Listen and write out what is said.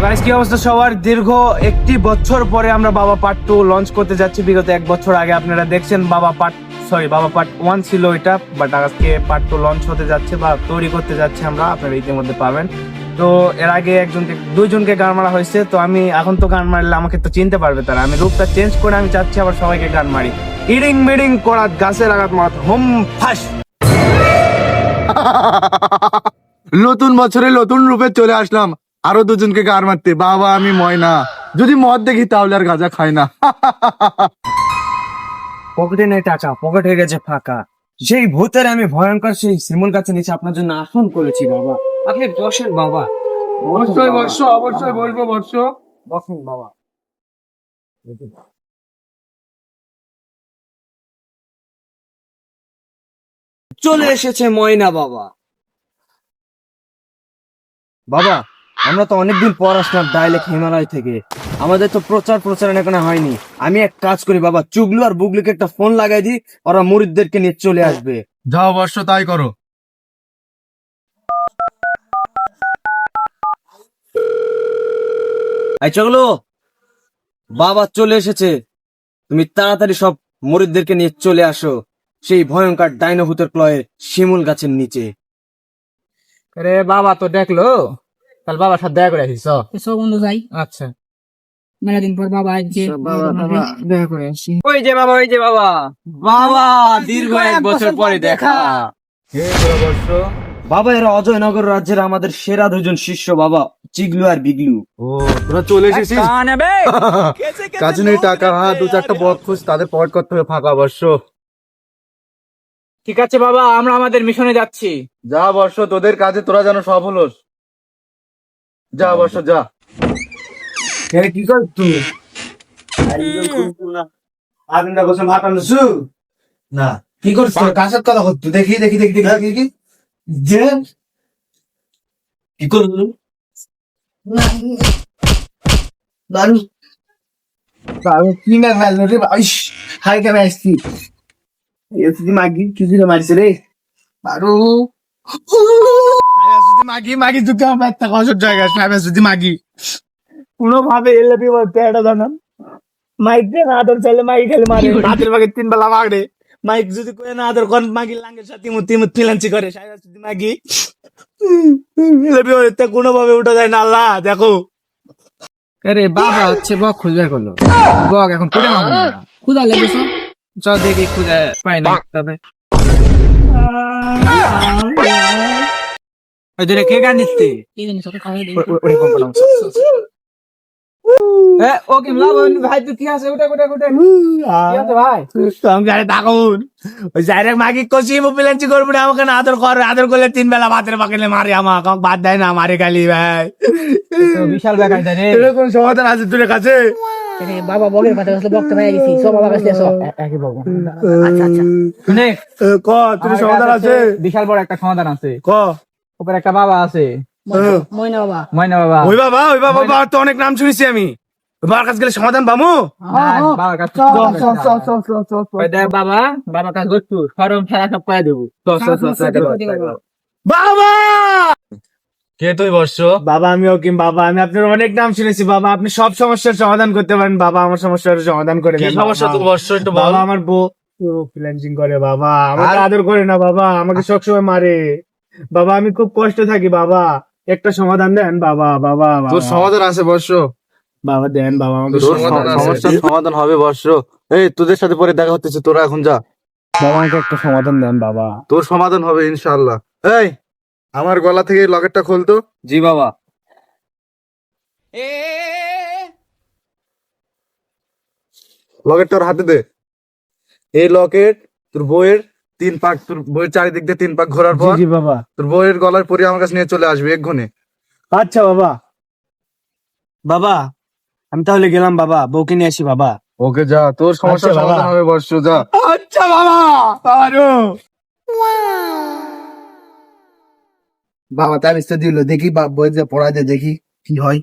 Guys, কি অবস্থা সবার? দীর্ঘ একটি বছর পরে আমরা বাবা পার্ট 2 লঞ্চ করতে যাচ্ছি। বিগত এক বছর আগে আপনারা দেখছেন বাবা পার্ট 1 ছিল এটা, বাট আজকে পার্ট 2 লঞ্চ হতে যাচ্ছে বা তৈরি করতে যাচ্ছে আমরা, আপনারা ইতিমধ্যে পাবেন। তো এর আগে দুইজনকে গান মারা হয়েছে, তো আমি এখন তো গান মারলে আমাকে তো চিনতে পারবে তারা। আমি রূপটা চেঞ্জ করে আমি চাচ্ছি আবার সবাইকে গান মারি। ইডিং মিডিং করাত গাছের আঘাত মাত হোম ফাঁস। নতুন বছরে নতুন রূপে চলে আসলাম, আরো দুজনকে গার মারতে। বাবা আমি ময়না, যদি মদ দেখি তাহলে আর গাঁজা খাই না। পকেটে নেই টাকা, পকেট হয়ে গেছে ফাঁকা। সেই ভূতের আমি ভয়ঙ্কর সেই শিমুল গাছের নিচে আপনার জন্য আসন করেছি বাবা। আপনি বসেন বাবা, অবশ্যই বর্ষ, অবশ্যই বলবো বর্ষ। বসেন বাবা। চলে এসেছে ময়না বাবা। বাবা, আমরা তো অনেকদিন পর আসলাম ডাইরেক্ট হিমালয় থেকে। আমাদের তো প্রচারণা এখানে হয়নি। আমি এক কাজ করি বাবা, চুগলু আর বুগলুকে একটা ফোন লাগাই দিই, ওরা মুরিদদেরকে নিয়ে চলে আসবে। যাও বর্ষ, তাই করো। এই চগলু, বাবা চলে এসেছে। তুমি তাড়াতাড়ি সব মুরিদদেরকে নিয়ে চলে আসো সেই ভয়ঙ্কর ডাইনোভূতের ক্লয়ের শিমুল গাছের নিচে। আরে বাবা তো দেখলো, তাহলে বাবার সাথে দেখা করে আসিস। এসো বন্ধু যাই, আচ্ছা, মেলা দিন পর বাবা আজকে দেখা করে আসি। ওই যে বাবা, ওই যে বাবা। বাবা, দীর্ঘ এক বছর পরে দেখা। হে তোরা বর্ষ। বাবা, এরা অজয়নগর রাজ্যের আমাদের সেরা দুজন শিষ্য বাবা, চিগলু আর বিগলু। ও তোরা চলে এসেছিস। কাছে নেই টাকা, হ্যাঁ দু চারটা বক খুশ, তাদের পকেট করতে হবে ফাঁকা। বর্ষ ঠিক আছে বাবা, আমরা আমাদের মিশনে যাচ্ছি। যা বর্ষ, তোদের কাজে তোরা যেন সব হলোস। যা বর্ষ যা। কি কর তুই? আগুনটা বসে ভাত আনছু না? কি করছ? কাছের কথা করতো। দেখি দেখি দেখি দেখি দেখি যে কি করলু? দারু দারু কি না ফেললো রে? ইস, হাই কেমন আসছি? এসি মাগি চুজি মারছে রে দারু। মাগি মাগি তুই কেমন একটা কসর জায়গা যদি মাগি কোনোভাবে এলপি বলতে এটা জানান। মাইক দিয়ে না আদর চাইলে মাইক খেলে মারে। হাতের বাগে 3 বেলা মাগরে। মাইক যদি কয়ে না আদর কোন মাগি লাঙ্গের সাথে মুতি মুতি ফিলান্সি করে সাইরা যদি মাগি এলপি বলতে কোনোভাবে উঠা যায় না। আল্লাহ দেখো। আরে বাবা হচ্ছে বক খুঁজবে করলো, বক এখন খুঁজে না। ক্ষুধা লেগেছে, চল দেখি খুঁজে পাই না তবে। ওই দূরে কে গান দিচ্ছে? এই জিনিস ওকে খাওয়াই দিই। ও কি লাবণ ভাই, তুই কি আছে? উঠে উঠে উঠে কি আছে ভাই? সংসারে থাকুন ওই ডাইরেক্ট মাগি কষি ফিলান্সি করবো না। আমাকে না আদর করে, আদর করলে 3 বেলা ভাতের পাকেলে মারে। আমাকে বাদ দেয় না, মারে খালি ভাই। তো বিশাল ব্যাগ আছে রে। এরকম সমাধান আছে তোর কাছে? এখানে বাবা বগের পাতে বসলে বকতে পাই গেছি, সব বাবা কাছে এসো। একই বক। আচ্ছা আচ্ছা, শুনে ক তোর সমাধান আছে? বিশাল বড় একটা সমাধান আছে। ক উপরে একটা বাবা আছে, ময়না বাবা। ময়না বাবা। ওই বাবা, ওই বাবা, বাবার তো অনেক নাম শুনেছি আমি। ওই বাবার কাছে গেলে সমাধান পাবো। বাবার কাছে ওই দেখ বাবা, বাবার কাছে গচ্ছু ফরম খেলা সব করে দেবো। বাবা, কে তুই বর্ষ? বাবা আমি ওকিম। বাবা, আমি আপনার অনেক নাম শুনেছি। বাবা, আপনি সব সমস্যার সমাধান করতে পারেন। বাবা, আমার সমস্যার সমাধান করে কি দেন। সমস্যা বাবা। তোর বর্ষ একটু বল। বাবা, আমার বউ ফ্রিল্যান্সিং করে বাবা, আমাকে আর? আদর করে না বাবা, আমাকে সবসময় মারে বাবা। আমি খুব কষ্ট থাকি বাবা, একটা সমাধান দেন বাবা। বাবা তোর সমাধান আছে বর্ষ, বাবা দেন বাবা, আমাকে তোর সমস্যার সমাধান হবে বর্ষ। এই তোদের সাথে পরে দেখা হতেছে, তোরা এখন যা। বাবা, আমাকে একটা সমাধান দেন বাবা। তোর সমাধান হবে ইনশাআল্লাহ। এই আমার গলা থেকে লকেটটা খুলতো। জি বাবা। লকেটটা ওর হাতে দে। এই লকেট তোর বইয়ের 3 পাক, তোর বইয়ের চারিদিক দিয়ে 3 পাক ঘোরার জি পর জি বাবা। তোর বইয়ের গলার পরে আমার কাছে নিয়ে চলে আসবে এক্ষুনি। আচ্ছা বাবা। বাবা, আমি তাহলে গেলাম বাবা, বউকে নিয়ে আসি বাবা। ওকে যা, তোর সমস্যার আচ্ছা, বাবা। সমাধান হবে বর্ষ, যা। আচ্ছা বাবা। বাবা তার ইচ্ছা দিল, দেখি বই যে পড়া যায়, দেখি কি হয়।